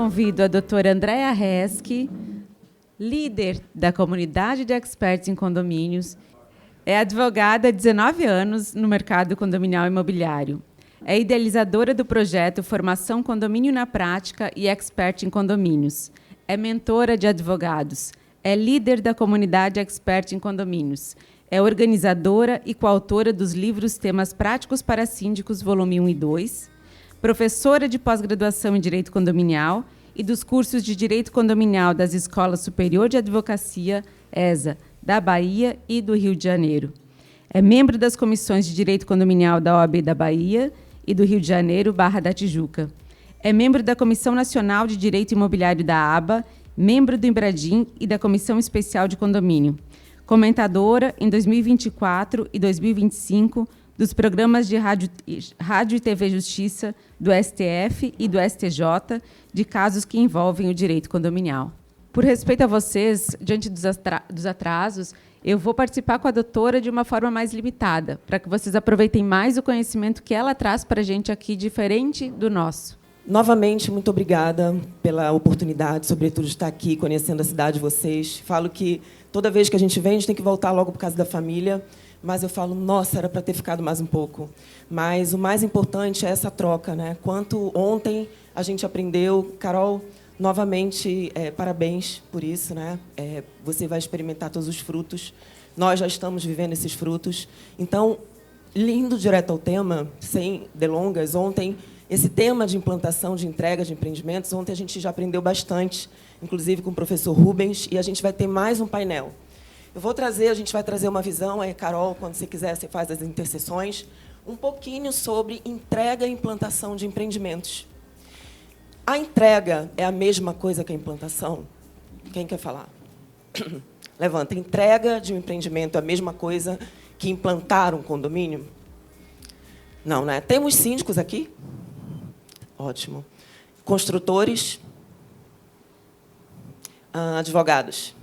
convido a doutora Andréa Reschke, líder da comunidade de experts em condomínios. É advogada há 19 anos no mercado condominial imobiliário. É idealizadora do projeto Formação Condomínio na Prática e Expert em Condomínios. É mentora de advogados. É líder da comunidade Expert em Condomínios. É organizadora e coautora dos livros Temas Práticos para Síndicos, volume 1 e 2. Professora de pós-graduação em Direito Condominial e dos cursos de Direito Condominial das Escolas Superior de Advocacia, ESA, da Bahia e do Rio de Janeiro. É membro das comissões de Direito Condominial da OAB da Bahia e do Rio de Janeiro, Barra da Tijuca. É membro da Comissão Nacional de Direito Imobiliário da ABA, membro do Embradim e da Comissão Especial de Condomínio. Comentadora em 2024 e 2025 dos programas de rádio e TV Justiça do STF e do STJ de casos que envolvem o direito condominial. Por respeito a vocês, diante dos atrasos, eu vou participar com a doutora de uma forma mais limitada, para que vocês aproveitem mais o conhecimento que ela traz para a gente aqui, diferente do nosso. Novamente, muito obrigada pela oportunidade, sobretudo, de estar aqui, conhecendo a cidade de vocês. Falo que toda vez que a gente vem, a gente tem que voltar logo por causa da família, mas eu falo, nossa, era para ter ficado mais um pouco. Mas o mais importante é essa troca, né? Quanto ontem a gente aprendeu. Carol, novamente, parabéns por isso, né? Você vai experimentar todos os frutos. Nós já estamos vivendo esses frutos. Então, indo direto ao tema, sem delongas, ontem, esse tema de implantação de entrega de empreendimentos, ontem a gente já aprendeu bastante, inclusive com o professor Rubens, e a gente vai ter mais um painel. A gente vai trazer uma visão, Carol, quando você quiser, você faz as interseções, um pouquinho sobre entrega e implantação de empreendimentos. A entrega é a mesma coisa que a implantação? Quem quer falar? Levanta. Entrega de um empreendimento é a mesma coisa que implantar um condomínio? Não, né? Temos síndicos aqui? Ótimo. Construtores? Advogados?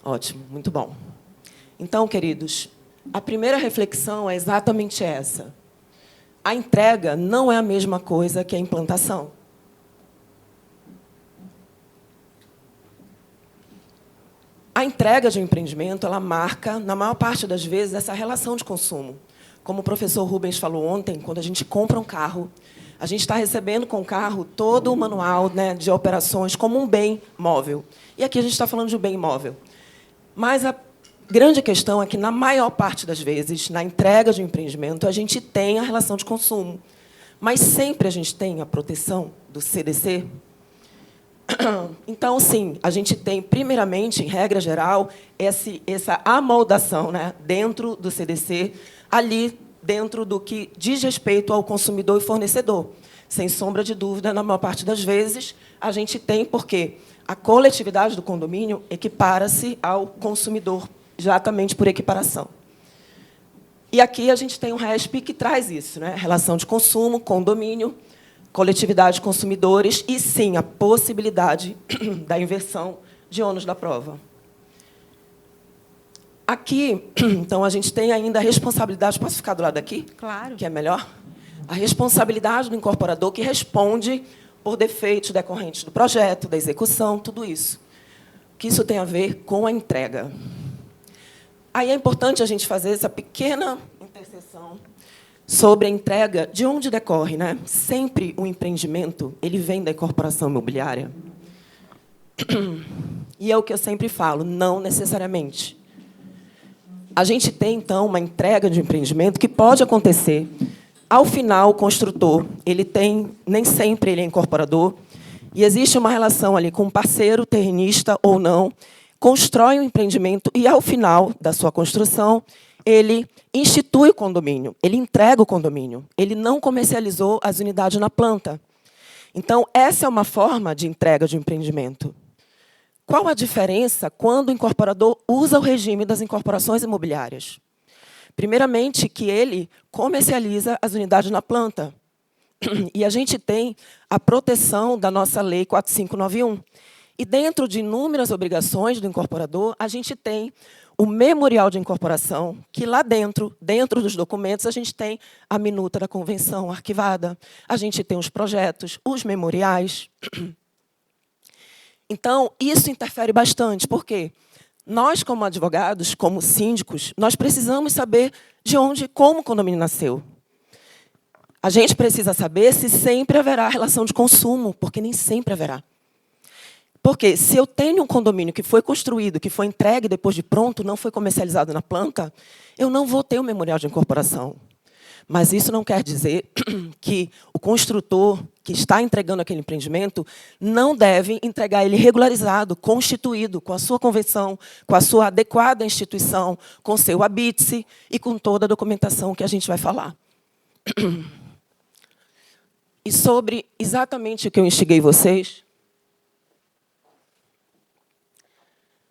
Ótimo, muito bom. Então, queridos, a primeira reflexão é exatamente essa. A entrega não é a mesma coisa que a implantação. A entrega de um empreendimento, ela marca, na maior parte das vezes, essa relação de consumo. Como o professor Rubens falou ontem, quando a gente compra um carro, a gente está recebendo com o carro todo o manual, né, de operações como um bem móvel. E aqui a gente está falando de um bem imóvel. Mas a grande questão é que, na maior parte das vezes, na entrega de um empreendimento, a gente tem a relação de consumo. Mas sempre a gente tem a proteção do CDC. Então, sim, a gente tem, primeiramente, em regra geral, essa amoldação, né, dentro do CDC, ali dentro do que diz respeito ao consumidor e fornecedor. Sem sombra de dúvida, na maior parte das vezes, a gente tem, porque a coletividade do condomínio equipara-se ao consumidor, exatamente por equiparação. E aqui a gente tem um RESP que traz isso, né? Relação de consumo, condomínio, coletividade de consumidores e, sim, a possibilidade da inversão de ônus da prova. Aqui, então, a gente tem ainda a responsabilidade... Posso ficar do lado daqui? Claro. Que é melhor? A responsabilidade do incorporador que responde por defeitos decorrentes do projeto, da execução, tudo isso. Que isso tem a ver com a entrega. Aí é importante a gente fazer essa pequena interseção sobre a entrega, de onde decorre, né? Sempre o empreendimento ele vem da incorporação imobiliária. E é o que eu sempre falo, não necessariamente. A gente tem, então, uma entrega de empreendimento que pode acontecer. Ao final, o construtor, nem sempre ele é incorporador, e existe uma relação ali com um parceiro, terrenista ou não, constrói um empreendimento e, ao final da sua construção, ele institui o condomínio, ele entrega o condomínio, ele não comercializou as unidades na planta. Então, essa é uma forma de entrega de empreendimento. Qual a diferença quando o incorporador usa o regime das incorporações imobiliárias? Primeiramente, que ele comercializa as unidades na planta. E a gente tem a proteção da nossa Lei 4591. E, dentro de inúmeras obrigações do incorporador, a gente tem o memorial de incorporação, que lá dentro dos documentos, a gente tem a minuta da convenção arquivada, a gente tem os projetos, os memoriais. Então, isso interfere bastante, porque nós, como advogados, como síndicos, nós precisamos saber de onde, como o condomínio nasceu. A gente precisa saber se sempre haverá relação de consumo, porque nem sempre haverá. Porque se eu tenho um condomínio que foi construído, que foi entregue depois de pronto, não foi comercializado na planta, eu não vou ter o memorial de incorporação. Mas isso não quer dizer que o construtor que está entregando aquele empreendimento não deve entregar ele regularizado, constituído, com a sua convenção, com a sua adequada instituição, com seu habite-se e com toda a documentação que a gente vai falar. E sobre exatamente o que eu instiguei vocês,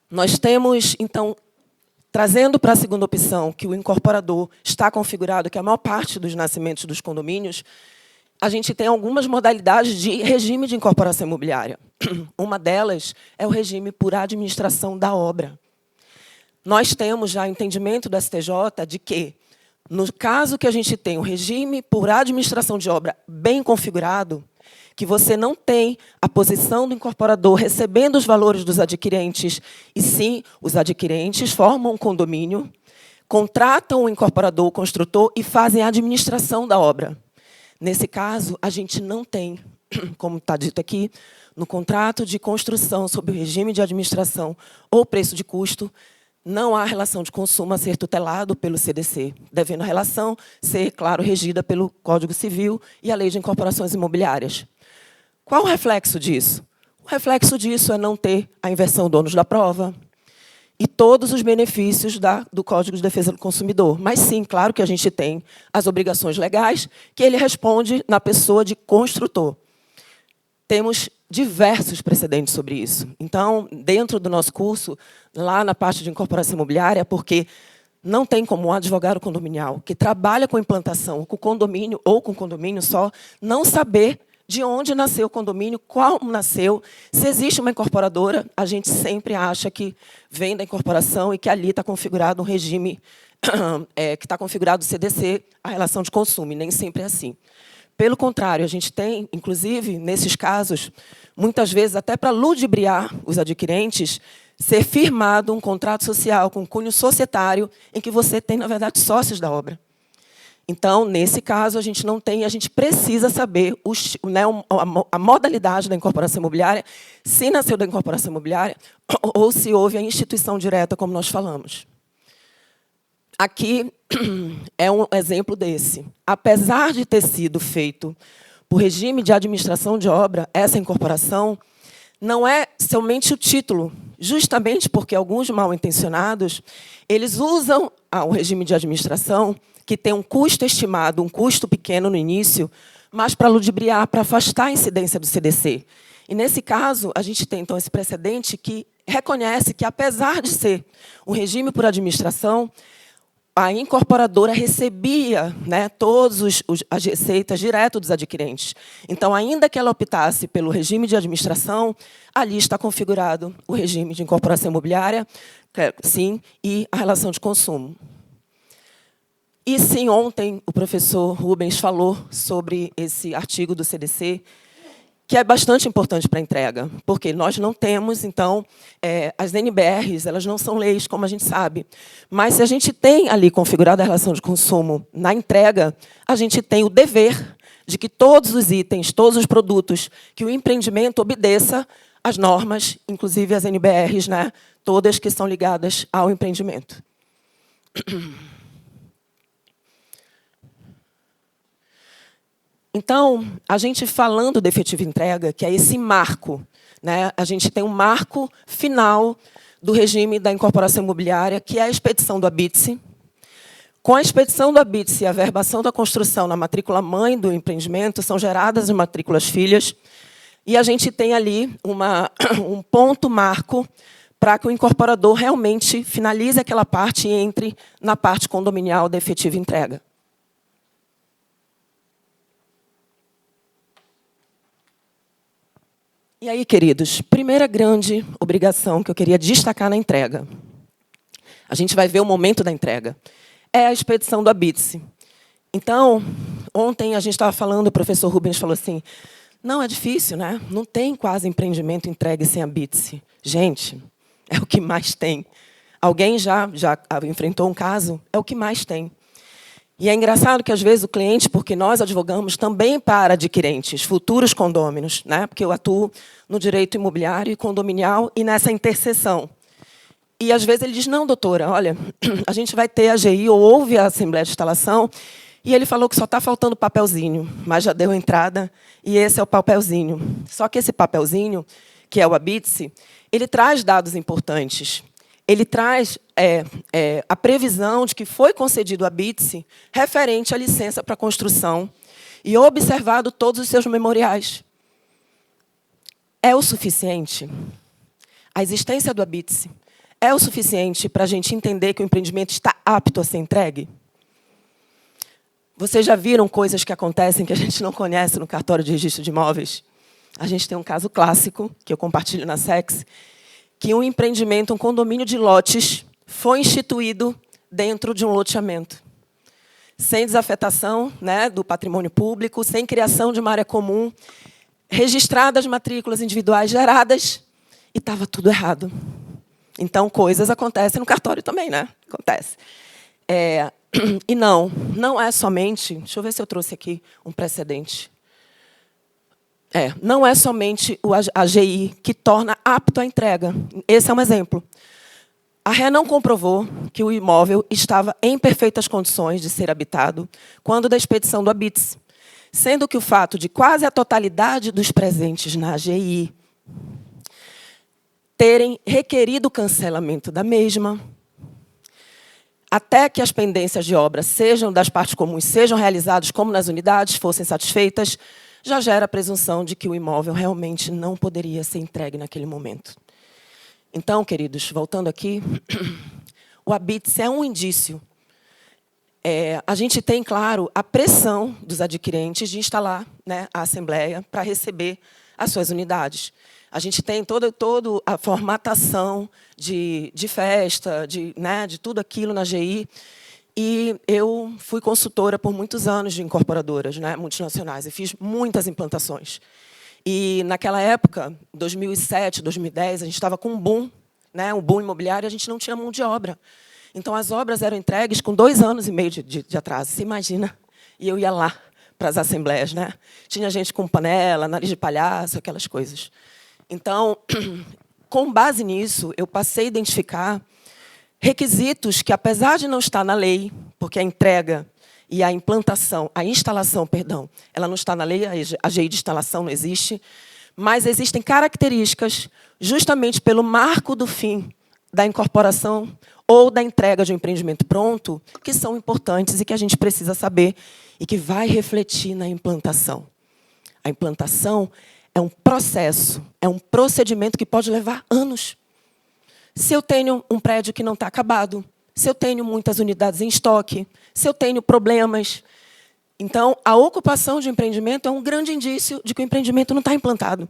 nós temos, então, trazendo para a segunda opção, que o incorporador está configurado, que a maior parte dos nascimentos dos condomínios, a gente tem algumas modalidades de regime de incorporação imobiliária. Uma delas é o regime por administração da obra. Nós temos já entendimento do STJ de que, no caso que a gente tem um regime por administração de obra bem configurado, que você não tem a posição do incorporador recebendo os valores dos adquirentes, e sim, os adquirentes formam um condomínio, contratam o incorporador, o construtor, e fazem a administração da obra. Nesse caso, a gente não tem, como está dito aqui, no contrato de construção sob o regime de administração ou preço de custo, não há relação de consumo a ser tutelado pelo CDC, devendo a relação ser, claro, regida pelo Código Civil e a Lei de Incorporações Imobiliárias. Qual o reflexo disso? O reflexo disso é não ter a inversão do ônus da prova e todos os benefícios do Código de Defesa do Consumidor. Mas, sim, claro que a gente tem as obrigações legais, que ele responde na pessoa de construtor. Temos diversos precedentes sobre isso. Então, dentro do nosso curso, lá na parte de incorporação imobiliária, porque não tem como um advogado condominial que trabalha com implantação, com condomínio ou com condomínio só, não saber de onde nasceu o condomínio, qual nasceu, se existe uma incorporadora, a gente sempre acha que vem da incorporação e que ali está configurado um regime, que está configurado o CDC, a relação de consumo, e nem sempre é assim. Pelo contrário, a gente tem, inclusive, nesses casos, muitas vezes, até para ludibriar os adquirentes, ser firmado um contrato social com cunho societário, em que você tem, na verdade, sócios da obra. Então, nesse caso, a gente não tem, a gente precisa saber a modalidade da incorporação imobiliária, se nasceu da incorporação imobiliária ou se houve a instituição direta, como nós falamos. Aqui é um exemplo desse. Apesar de ter sido feito por regime de administração de obra, essa incorporação não é somente o título, justamente porque alguns mal-intencionados, eles usam o regime de administração, que tem um custo estimado, um custo pequeno no início, mas para ludibriar, para afastar a incidência do CDC. E, nesse caso, a gente tem, então, esse precedente que reconhece que, apesar de ser um regime por administração, a incorporadora recebia, né, todas as receitas direto dos adquirentes. Então, ainda que ela optasse pelo regime de administração, ali está configurado o regime de incorporação imobiliária, sim, e a relação de consumo. E, sim, ontem o professor Rubens falou sobre esse artigo do CDC, que é bastante importante para a entrega, porque nós não temos, então, as NBRs, elas não são leis, como a gente sabe. Mas, se a gente tem ali configurada a relação de consumo na entrega, a gente tem o dever de que todos os itens, todos os produtos, que o empreendimento obedeça às normas, inclusive as NBRs, né, todas que são ligadas ao empreendimento. Então, a gente falando de efetiva entrega, que é esse marco, né, a gente tem um marco final do regime da incorporação imobiliária, que é a expedição do habite-se. Com a expedição do habite-se e a averbação da construção na matrícula mãe do empreendimento, são geradas as matrículas filhas, e a gente tem ali um ponto marco para que o incorporador realmente finalize aquela parte e entre na parte condominial da efetiva entrega. E aí, queridos, primeira grande obrigação que eu queria destacar na entrega. A gente vai ver o momento da entrega. É a expedição do Abitse. Então, ontem a gente estava falando, o professor Rubens falou assim, não, é difícil, né? Não tem quase empreendimento entregue sem Abitse. Gente, é o que mais tem. Alguém já enfrentou um caso? É o que mais tem. E é engraçado que, às vezes, o cliente, porque nós advogamos também para adquirentes, futuros condôminos, né? Porque eu atuo no direito imobiliário e condominial e nessa interseção. E, às vezes, ele diz, não, doutora, olha, a gente vai ter a AGI, ou houve a Assembleia de Instalação, e ele falou que só está faltando papelzinho, mas já deu entrada, e esse é o papelzinho. Só que esse papelzinho, que é o Abitse, ele traz dados importantes. Ele traz a previsão de que foi concedido a Abitse referente à licença para construção e observado todos os seus memoriais. É o suficiente? A existência do Abitse é o suficiente para a gente entender que o empreendimento está apto a ser entregue? Vocês já viram coisas que acontecem que a gente não conhece no cartório de registro de imóveis? A gente tem um caso clássico, que eu compartilho na SEX, que um empreendimento, um condomínio de lotes, foi instituído dentro de um loteamento. Sem desafetação, né, do patrimônio público, sem criação de uma área comum, registradas matrículas individuais geradas, e estava tudo errado. Então, coisas acontecem no cartório também, né? Acontece. E não é somente... Deixa eu ver se eu trouxe aqui um precedente. Não é somente o AGI que torna apto a entrega. Esse é um exemplo. A Ré não comprovou que o imóvel estava em perfeitas condições de ser habitado quando da expedição do Abitse, sendo que o fato de quase a totalidade dos presentes na AGI terem requerido o cancelamento da mesma, até que as pendências de obra sejam das partes comuns sejam realizadas como nas unidades, fossem satisfeitas, já gera a presunção de que o imóvel realmente não poderia ser entregue naquele momento. Então, queridos, voltando aqui, o Abitse é um indício. A gente tem, claro, a pressão dos adquirentes de instalar, né, a Assembleia para receber as suas unidades. A gente tem toda a formatação de festa, de tudo aquilo na AGI. E eu fui consultora por muitos anos de incorporadoras, né, multinacionais, e fiz muitas implantações. E, naquela época, 2007, 2010, a gente estava com um boom imobiliário, e a gente não tinha mão de obra. Então, as obras eram entregues com 2 anos e meio de atraso. Você imagina? E eu ia lá para as assembleias, né? Tinha gente com panela, nariz de palhaço, aquelas coisas. Então, com base nisso, eu passei a identificar requisitos que, apesar de não estar na lei, porque a entrega e a implantação, a instalação, perdão, ela não está na lei, a AGI de instalação não existe, mas existem características, justamente pelo marco do fim da incorporação ou da entrega de um empreendimento pronto, que são importantes e que a gente precisa saber e que vai refletir na implantação. A implantação é um processo, é um procedimento que pode levar anos. Se eu tenho um prédio que não está acabado, se eu tenho muitas unidades em estoque, se eu tenho problemas. Então, a ocupação de empreendimento é um grande indício de que o empreendimento não está implantado.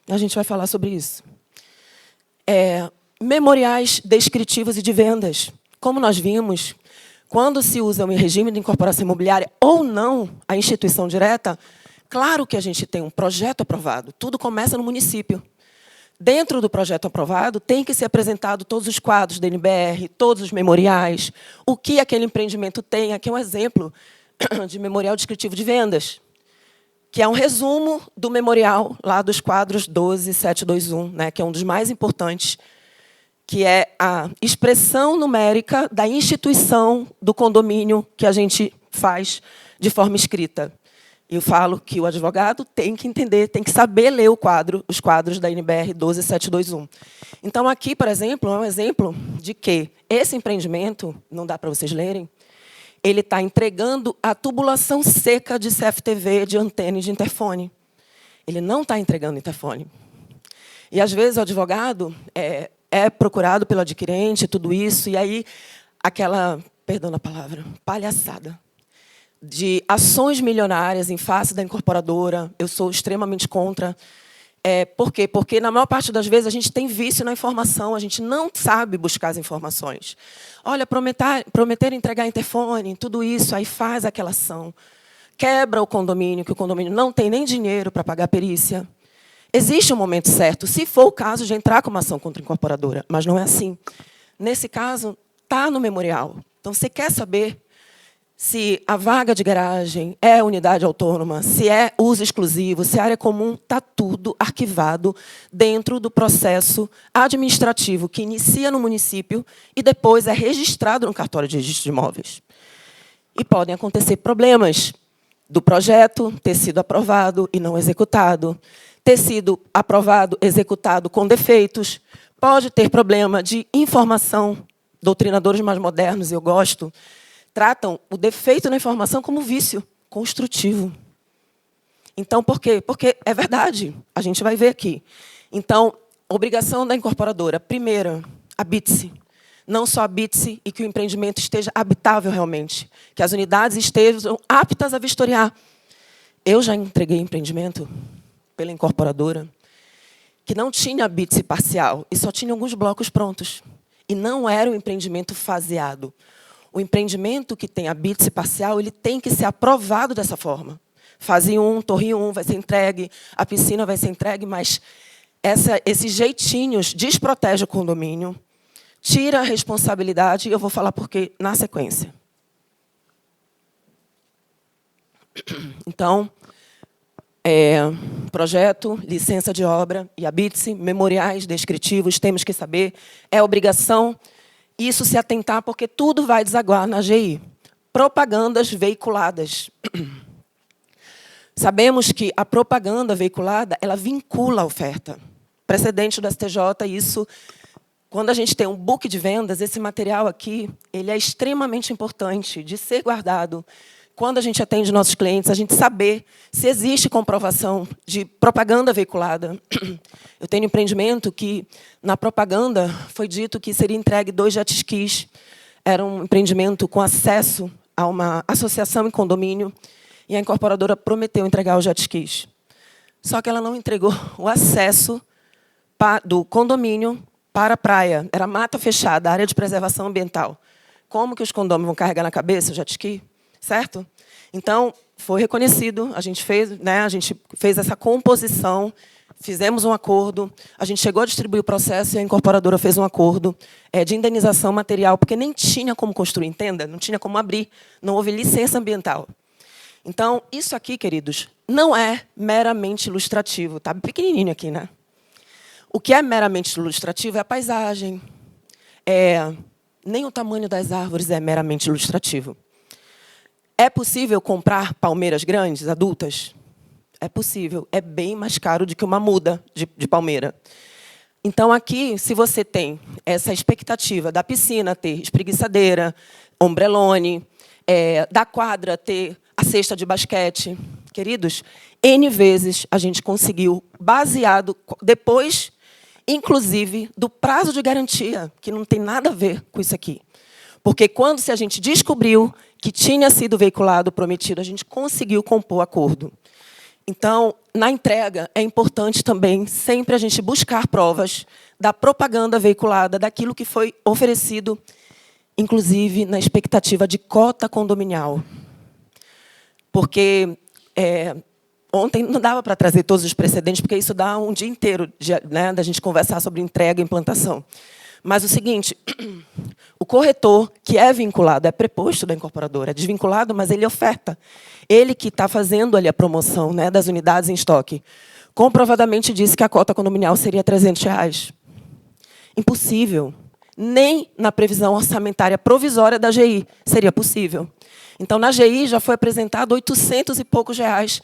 A gente vai falar sobre isso. Memoriais descritivos e de vendas. Como nós vimos, quando se usa o regime de incorporação imobiliária ou não, a instituição direta, claro que a gente tem um projeto aprovado. Tudo começa no município. Dentro do projeto aprovado, tem que ser apresentado todos os quadros da NBR, todos os memoriais, o que aquele empreendimento tem. Aqui é um exemplo de memorial descritivo de vendas, que é um resumo do memorial lá dos quadros 12721, né, que é um dos mais importantes, que é a expressão numérica da instituição do condomínio que a gente faz de forma escrita. Eu falo que o advogado tem que entender, tem que saber ler os quadros da NBR 12721. Então, aqui, por exemplo, é um exemplo de que esse empreendimento, não dá para vocês lerem, ele está entregando a tubulação seca de CFTV, de antena e de interfone. Ele não está entregando interfone. E, às vezes, o advogado é procurado pelo adquirente, tudo isso, e aí aquela, perdão a palavra, palhaçada, de ações milionárias em face da incorporadora, eu sou extremamente contra, Por quê? Porque, na maior parte das vezes, a gente tem vício na informação, a gente não sabe buscar as informações. Olha, prometer entregar interfone, tudo isso, aí faz aquela ação. Quebra o condomínio, que o condomínio não tem nem dinheiro para pagar a perícia. Existe um momento certo, se for o caso de entrar com uma ação contra a incorporadora, mas não é assim. Nesse caso, está no memorial. Então, você quer saber se a vaga de garagem é unidade autônoma, se é uso exclusivo, se é área comum, está tudo arquivado dentro do processo administrativo que inicia no município e depois é registrado no cartório de registro de imóveis. E podem acontecer problemas do projeto ter sido aprovado e não executado, ter sido aprovado, executado com defeitos, pode ter problema de informação. Doutrinadores mais modernos, eu gosto, tratam o defeito na informação como vício construtivo. Então, por quê? Porque é verdade, a gente vai ver aqui. Então, obrigação da incorporadora, primeira, habite-se. Não só habite-se e que o empreendimento esteja habitável realmente, que as unidades estejam aptas a vistoriar. Eu já entreguei empreendimento pela incorporadora que não tinha habite-se parcial e só tinha alguns blocos prontos. E não era um empreendimento faseado. O empreendimento que tem habite-se parcial, ele tem que ser aprovado dessa forma. Fase 1, torre 1 vai ser entregue, a piscina vai ser entregue, mas esses jeitinhos desprotegem o condomínio, tira a responsabilidade, e eu vou falar por quê na sequência. Então, projeto, licença de obra e habite-se, memoriais descritivos, temos que saber, é obrigação. Isso se atentar, porque tudo vai desaguar na AGI. Propagandas veiculadas. Sabemos que a propaganda veiculada, ela vincula a oferta. Precedente do STJ, isso, quando a gente tem um book de vendas, esse material aqui, ele é extremamente importante de ser guardado. Quando a gente atende nossos clientes, a gente saber se existe comprovação de propaganda veiculada. Eu tenho um empreendimento que, na propaganda, foi dito que seria entregue 2 jet skis. Era um empreendimento com acesso a uma associação em condomínio, e a incorporadora prometeu entregar os jet skis. Só que ela não entregou o acesso do condomínio para a praia. Era mata fechada, área de preservação ambiental. Como que os condôminos vão carregar na cabeça o jet ski? Certo? Então, foi reconhecido, a gente fez essa composição, fizemos um acordo, a gente chegou a distribuir o processo e a incorporadora fez um acordo de indenização material, porque nem tinha como construir, entenda? Não tinha como abrir, não houve licença ambiental. Então, isso aqui, queridos, não é meramente ilustrativo. Está pequenininho aqui, né? O que é meramente ilustrativo é a paisagem. Nem o tamanho das árvores é meramente ilustrativo. É possível comprar palmeiras grandes, adultas? É possível. É bem mais caro do que uma muda de palmeira. Então, aqui, se você tem essa expectativa da piscina ter espreguiçadeira, ombrelone, da quadra ter a cesta de basquete, queridos, N vezes a gente conseguiu, baseado, depois, inclusive, do prazo de garantia, que não tem nada a ver com isso aqui. Porque quando a gente descobriu que tinha sido veiculado, prometido, a gente conseguiu compor acordo. Então, na entrega, é importante também sempre a gente buscar provas da propaganda veiculada, daquilo que foi oferecido, inclusive na expectativa de cota condominial. Porque ontem não dava para trazer todos os precedentes, porque isso dá um dia inteiro da gente conversar sobre entrega e implantação. Mas o seguinte, o corretor, que é vinculado, é preposto da incorporadora, é desvinculado, mas ele oferta. Ele que está fazendo ali a promoção das unidades em estoque, comprovadamente disse que a cota condominial seria R$300. Impossível. Nem na previsão orçamentária provisória da AGI seria possível. Então, na AGI já foi apresentado 800 e poucos reais,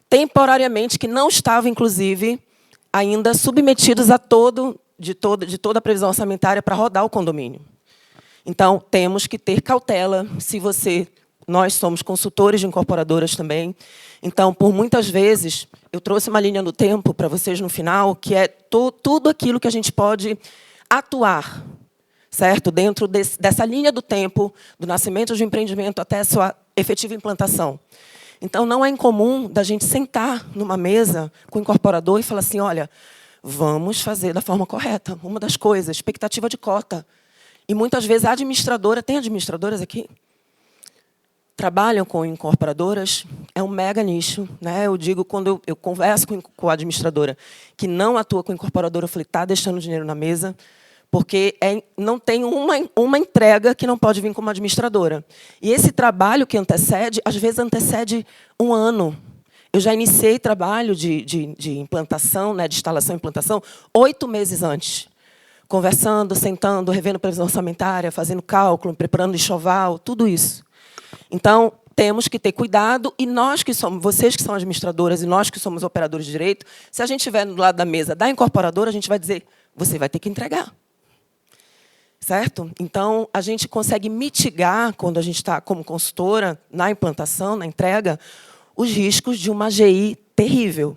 temporariamente, que não estavam, inclusive, ainda submetidos a de toda a previsão orçamentária para rodar o condomínio. Então, temos que ter cautela. Nós somos consultores de incorporadoras também. Então, por muitas vezes, eu trouxe uma linha do tempo para vocês no final, que é tudo aquilo que a gente pode atuar, certo? Dentro dessa linha do tempo, do nascimento de um empreendimento até a sua efetiva implantação. Então, não é incomum da gente sentar numa mesa com o incorporador e falar assim, olha, vamos fazer da forma correta. Uma das coisas, expectativa de cota. E, muitas vezes, a administradora, tem administradoras aqui? Trabalham com incorporadoras, é um mega nicho. Né? Eu digo, quando eu converso com a administradora que não atua com incorporadora, eu falei, está deixando dinheiro na mesa, porque não tem uma entrega que não pode vir como administradora. E esse trabalho que antecede, às vezes antecede um ano. Eu já iniciei trabalho de implantação, né, de instalação e implantação, 8 meses antes. Conversando, sentando, revendo previsão orçamentária, fazendo cálculo, preparando enxoval, tudo isso. Então, temos que ter cuidado, e nós que somos, vocês que são administradoras e nós que somos operadores de direito, se a gente estiver do lado da mesa da incorporadora, a gente vai dizer, você vai ter que entregar. Certo? Então, a gente consegue mitigar, quando a gente está como consultora, na implantação, na entrega, os riscos de uma AGI terrível.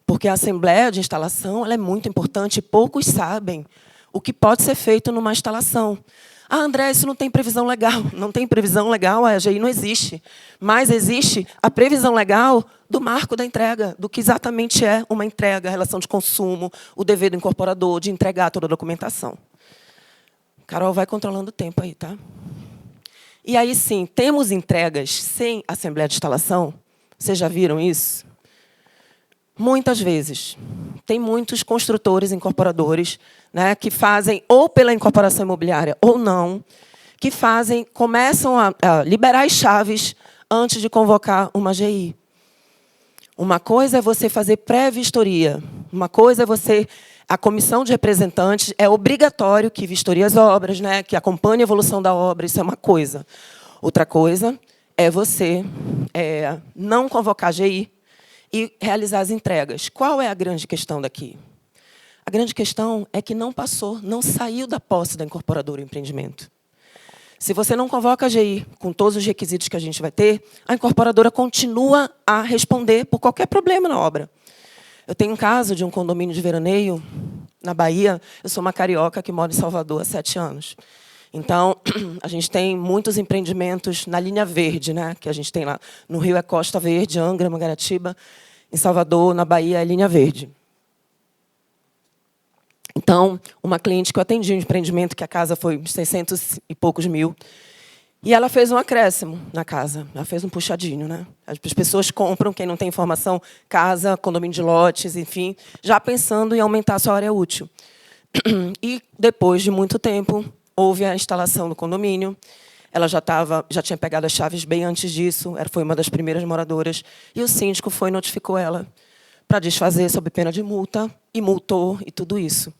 Porque a assembleia de instalação ela é muito importante e poucos sabem o que pode ser feito numa instalação. Ah, André, isso não tem previsão legal. Não tem previsão legal, a AGI não existe. Mas existe a previsão legal do marco da entrega, do que exatamente é uma entrega, a relação de consumo, o dever do incorporador de entregar toda a documentação. Carol, vai controlando o tempo aí, tá? E aí, sim, temos entregas sem assembleia de instalação? Vocês já viram isso? Muitas vezes. Tem muitos construtores, incorporadores, né, que fazem, ou pela incorporação imobiliária, ou não, que começam a liberar as chaves antes de convocar uma AGI. Uma coisa é você fazer pré-vistoria. Uma coisa é você... A comissão de representantes é obrigatório que vistorie as obras, né, que acompanhe a evolução da obra, isso é uma coisa. Outra coisa é você não convocar a AGI e realizar as entregas. Qual é a grande questão daqui? A grande questão é que não passou, não saiu da posse da incorporadora o empreendimento. Se você não convoca a AGI com todos os requisitos que a gente vai ter, a incorporadora continua a responder por qualquer problema na obra. Eu tenho um caso de um condomínio de veraneio na Bahia. Eu sou uma carioca que mora em Salvador há 7 anos. Então, a gente tem muitos empreendimentos na linha verde, né, que a gente tem lá. No Rio é Costa Verde, Angra, Mangaratiba. Em Salvador, na Bahia, é linha verde. Então, uma cliente que eu atendi, um empreendimento que a casa foi de 600 e poucos mil, e ela fez um acréscimo na casa. Ela fez um puxadinho, né? As pessoas compram, quem não tem informação, casa, condomínio de lotes, enfim, já pensando em aumentar a sua área útil. E, depois de muito tempo, houve a instalação do condomínio. Ela já tinha pegado as chaves bem antes disso, foi uma das primeiras moradoras, e o síndico foi e notificou ela para desfazer sob pena de multa, e multou, e tudo isso.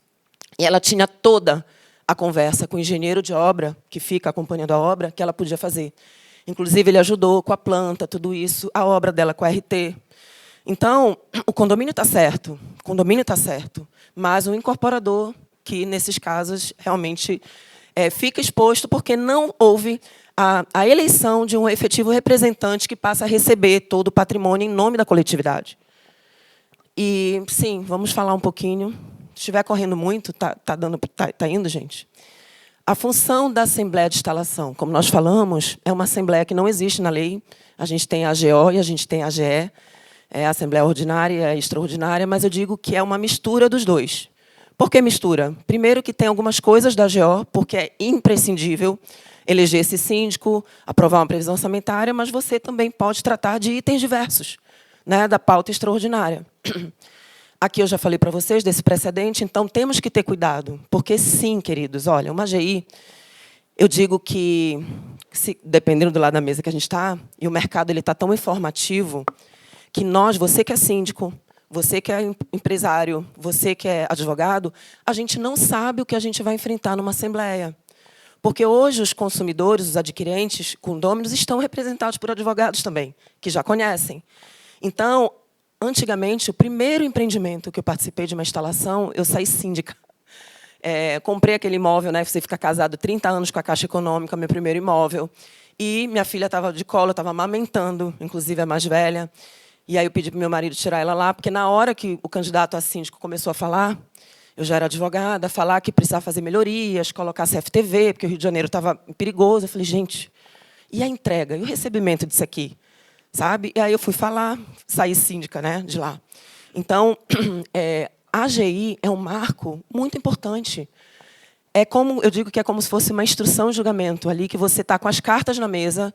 E ela tinha toda a conversa com o engenheiro de obra, que fica acompanhando a obra, que ela podia fazer. Inclusive, ele ajudou com a planta, tudo isso, a obra dela com a RT. Então, o condomínio está certo, mas o incorporador, que, nesses casos, realmente fica exposto porque não houve a eleição de um efetivo representante que passa a receber todo o patrimônio em nome da coletividade. E, sim, vamos falar um pouquinho. Se estiver correndo muito, tá indo, gente? A função da Assembleia de Instalação, como nós falamos, é uma Assembleia que não existe na lei. A gente tem a AGO e a gente tem a AGE, a Assembleia Ordinária e a Extraordinária, mas eu digo que é uma mistura dos dois. Por que mistura? Primeiro, que tem algumas coisas da AGO, porque é imprescindível eleger esse síndico, aprovar uma previsão orçamentária, mas você também pode tratar de itens diversos, né, da pauta extraordinária. Aqui eu já falei para vocês desse precedente, então temos que ter cuidado, porque sim, queridos, olha, uma AGI, eu digo que, dependendo do lado da mesa que a gente está, e o mercado está tão informativo, que você que é síndico, você que é empresário, você que é advogado, a gente não sabe o que a gente vai enfrentar numa assembleia. Porque hoje os consumidores, os adquirentes, condôminos, estão representados por advogados também, que já conhecem. Então, antigamente, o primeiro empreendimento que eu participei de uma instalação, eu saí síndica. Comprei aquele imóvel, né? Você fica casado 30 anos com a Caixa Econômica, meu primeiro imóvel. E minha filha estava de colo, estava amamentando, inclusive a mais velha. E aí eu pedi para o meu marido tirar ela lá, porque na hora que o candidato a síndico começou a falar, eu já era advogada, falar que precisava fazer melhorias, colocar CFTV, porque o Rio de Janeiro estava perigoso. Eu falei, gente, e a entrega? E o recebimento disso aqui? sabe? E aí eu fui falar, saí síndica, né, de lá. Então, a AGI é um marco muito importante. É como, eu digo que é como se fosse uma instrução de julgamento, ali que você está com as cartas na mesa,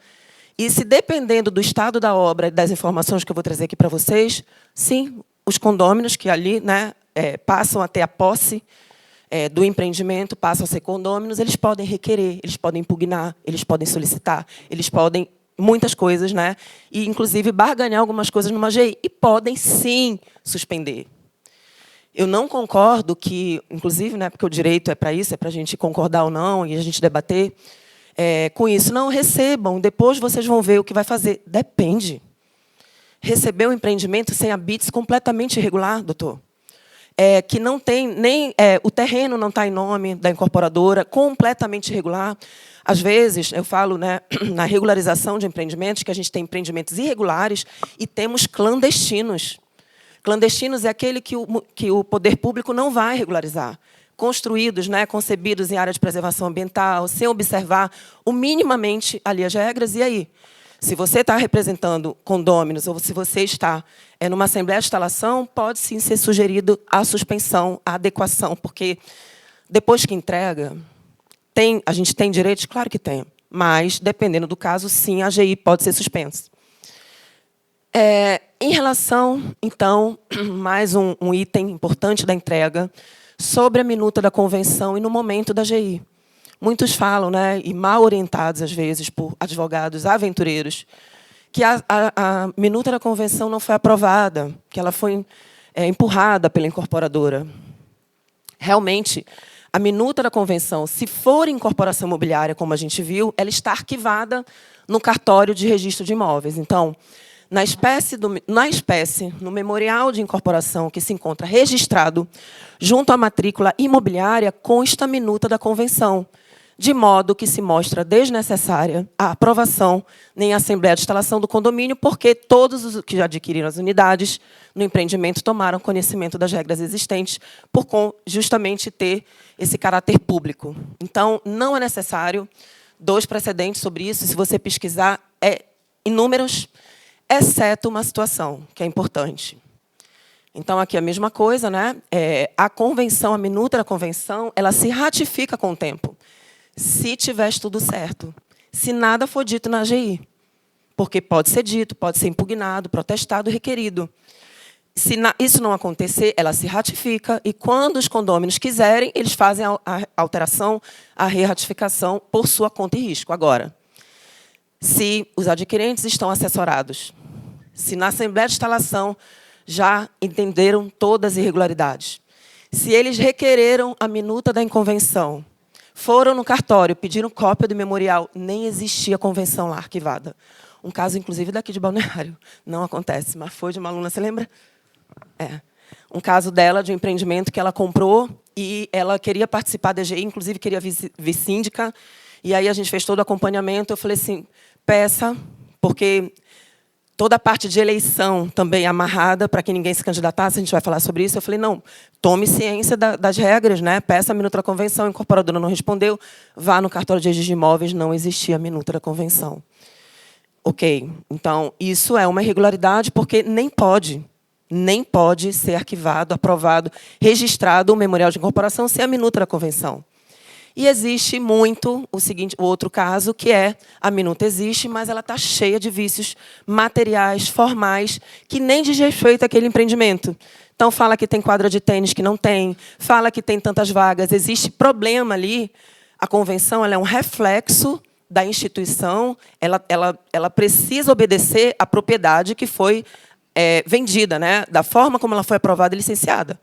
e se dependendo do estado da obra e das informações que eu vou trazer aqui para vocês, sim, os condôminos que ali, né, passam a ter a posse do empreendimento, passam a ser condôminos, eles podem requerer, eles podem impugnar, eles podem solicitar, eles podem muitas coisas, né? E, inclusive, barganhar algumas coisas numa AGI. E podem, sim, suspender. Eu não concordo que, inclusive, né, porque o direito é para isso, é para a gente concordar ou não, e a gente debater com isso. Não, recebam, depois vocês vão ver o que vai fazer. Depende. Receber um empreendimento sem habites completamente irregular, doutor, que não tem nem... o terreno não está em nome da incorporadora, completamente irregular. Às vezes, eu falo, né, na regularização de empreendimentos, que a gente tem empreendimentos irregulares e temos clandestinos. Clandestinos é aquele que o poder público não vai regularizar. Construídos, né, concebidos em área de preservação ambiental, sem observar minimamente ali as regras. E aí? Se você está representando condôminos ou se você está numa assembleia de instalação, pode sim ser sugerido a suspensão, a adequação, porque depois que entrega, a gente tem direitos? Claro que tem, mas, dependendo do caso, sim, a AGI pode ser suspensa. Em relação, então, mais um item importante da entrega, sobre a minuta da convenção e no momento da AGI. Muitos falam, né, e mal orientados, às vezes, por advogados aventureiros, que a minuta da convenção não foi aprovada, que ela foi empurrada pela incorporadora. Realmente, a minuta da convenção, se for incorporação imobiliária, como a gente viu, ela está arquivada no cartório de registro de imóveis. Então, na espécie, no memorial de incorporação que se encontra registrado junto à matrícula imobiliária, consta a minuta da convenção, de modo que se mostra desnecessária a aprovação em assembleia de instalação do condomínio, porque todos os que já adquiriram as unidades no empreendimento tomaram conhecimento das regras existentes, por justamente ter esse caráter público. Então, não é necessário 2 precedentes sobre isso, se você pesquisar, inúmeros, exceto uma situação que é importante. Então, aqui é a mesma coisa, né? A convenção, a minuta da convenção, ela se ratifica com o tempo, se tiver tudo certo, se nada for dito na AGI, porque pode ser dito, pode ser impugnado, protestado, requerido. Se isso não acontecer, ela se ratifica, e quando os condôminos quiserem, eles fazem a alteração, a re-ratificação por sua conta e risco. Agora, se os adquirentes estão assessorados, se na assembleia de instalação já entenderam todas as irregularidades, se eles requereram a minuta da inconvenção, foram no cartório, pediram cópia do memorial, nem existia convenção lá arquivada. Um caso, inclusive, daqui de Balneário. Não acontece, mas foi de uma aluna, você lembra? Um caso dela, de um empreendimento que ela comprou e ela queria participar da AGI, inclusive queria vir síndica, e aí a gente fez todo o acompanhamento. Eu falei assim, peça, porque toda a parte de eleição também é amarrada para que ninguém se candidatasse, a gente vai falar sobre isso. Eu falei, não, tome ciência das regras, né? Peça a minuta da convenção, a incorporadora não respondeu, vá no cartório de registro de imóveis, não existia a minuta da convenção. Ok, então, isso é uma irregularidade, porque nem pode ser arquivado, aprovado, registrado o memorial de incorporação sem a minuta da convenção. E existe muito o outro caso, que a minuta existe, mas ela está cheia de vícios materiais, formais, que nem diz respeito àquele empreendimento. Então, fala que tem quadra de tênis que não tem, fala que tem tantas vagas, existe problema ali. A convenção ela é um reflexo da instituição, ela precisa obedecer à propriedade que foi vendida, né? Da forma como ela foi aprovada e licenciada.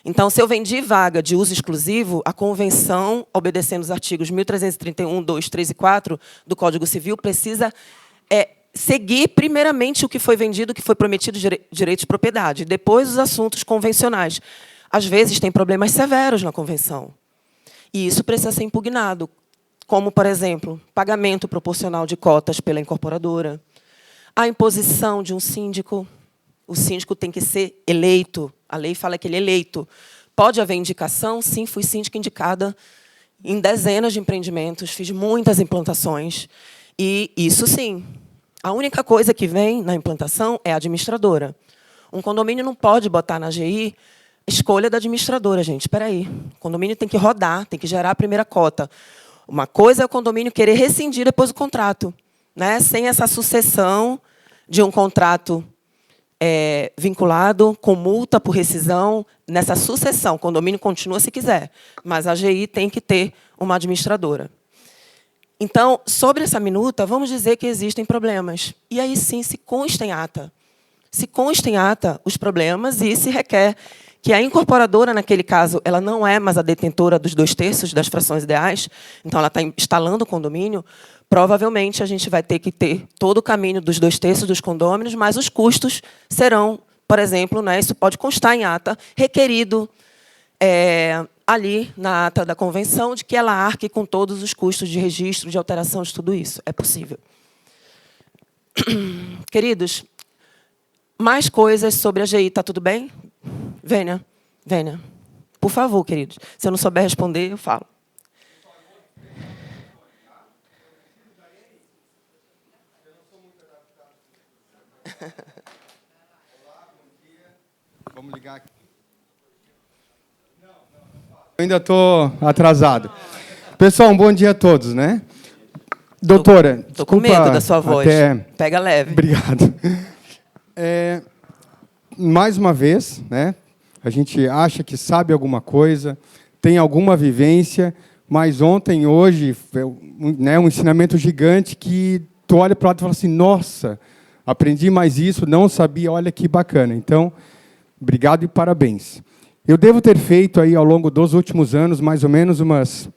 Então, se eu vendi vaga de uso exclusivo, a convenção, obedecendo os artigos 1331, 2, 3 e 4 do Código Civil, precisa seguir, primeiramente, o que foi vendido, o que foi prometido de direito de propriedade, depois os assuntos convencionais. Às vezes, tem problemas severos na convenção. E isso precisa ser impugnado, como, por exemplo, pagamento proporcional de cotas pela incorporadora, a imposição de um síndico. O síndico tem que ser eleito. A lei fala que ele é eleito. Pode haver indicação? Sim, fui síndica indicada em dezenas de empreendimentos, fiz muitas implantações. E isso, sim, A única coisa que vem na implantação é a administradora. Um condomínio não pode botar na AGI escolha da administradora, gente. Espera aí. O condomínio tem que rodar, tem que gerar a primeira cota. Uma coisa é o condomínio querer rescindir depois o contrato, né? Sem essa sucessão de um contrato vinculado com multa por rescisão. Nessa sucessão, o condomínio continua se quiser, mas a AGI tem que ter uma administradora. Então, sobre essa minuta, vamos dizer que existem problemas. E aí sim se consta em ata. Se consta em ata os problemas e se requer que a incorporadora, naquele caso, ela não é mais a detentora dos 2/3 das frações ideais, então ela está instalando o condomínio, provavelmente a gente vai ter que ter todo o caminho dos 2/3 dos condôminos, mas os custos serão, por exemplo, né, isso pode constar em ata, requerido ali na ata da convenção, de que ela arque com todos os custos de registro, de alteração de tudo isso. É possível. Queridos, mais coisas sobre a AGI, está tudo bem? Vênia, Vênia. Por favor, queridos. Se eu não souber responder, eu falo. Vamos ligar aqui. Eu ainda estou atrasado. Pessoal, um bom dia a todos, né? Doutora, Estou com medo da sua voz. Pega leve. Obrigado. Mais uma vez, né? A gente acha que sabe alguma coisa, tem alguma vivência, mas ontem, hoje, né, um ensinamento gigante que tu olha para o lado e fala assim, nossa, aprendi mais isso, não sabia, olha que bacana. Então, obrigado e parabéns. Eu devo ter feito aí, ao longo dos últimos anos, mais ou menos umas